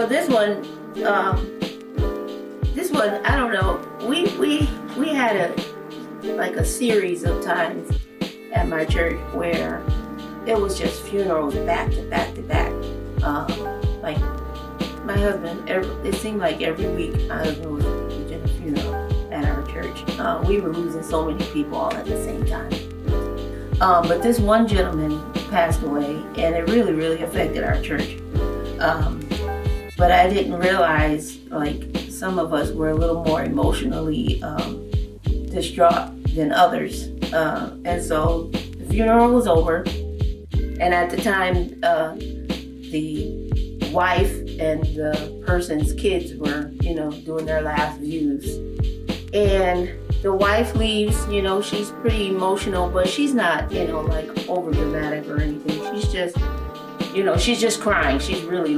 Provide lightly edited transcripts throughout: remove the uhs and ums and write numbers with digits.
So this one, I don't know. We had a series of times at my church where it was just funerals back to back to back. Like my husband, it seemed like every week my husband was in a funeral at our church. We were losing so many people all at the same time. But this one gentleman passed away, and it really, really affected our church. But I didn't realize, like, some of us were a little more emotionally distraught than others. And so the funeral was over, and at the time, the wife and the person's kids were, doing their last views. And the wife leaves, she's pretty emotional, but she's not, like over dramatic or anything. She's just crying. She's really,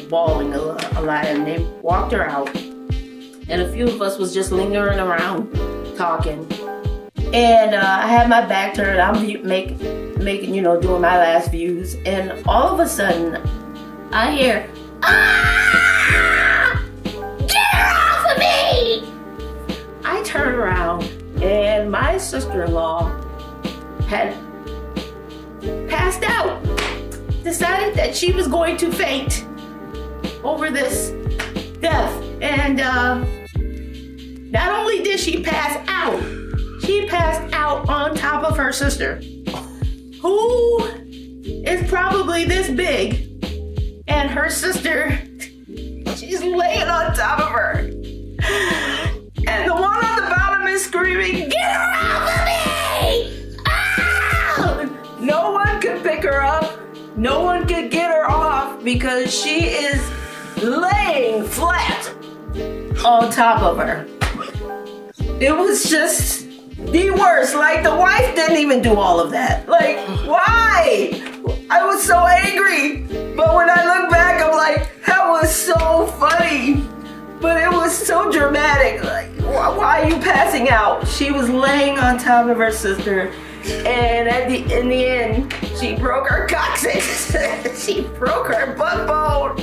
bawling a lot. And they walked her out. And a few of us was just lingering around talking. And I had my back turned. I'm making, doing my last views. And all of a sudden, I hear, "Ah! Get her off of me!" I turned around, and my sister-in-law had passed out. Decided that she was going to faint over this death. And not only did she pass out, she passed out on top of her sister, who is probably this big. And her sister, she's laying on top of her. And the one on the bottom is screaming, "Get her off of me!" Ah! No one could pick her up. No one could get her off because she is laying flat on top of her. It was just the worst. Like, the wife didn't even do all of that. Like, why? I was so angry. But when I look back, I'm like, that was so funny. But it was so dramatic. Like, why are you passing out? She was laying on top of her sister. And in the end, she broke her coccyx. She broke her butt bone.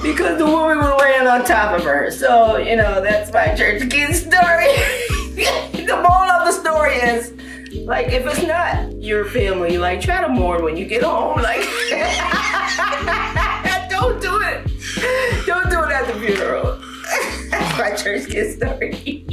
Because the woman was laying on top of her. So, that's my church kid story. The moral of the story is, like, if it's not your family, like, try to mourn when you get home. Like, don't do it. Don't do it at the funeral. That's my church kid story.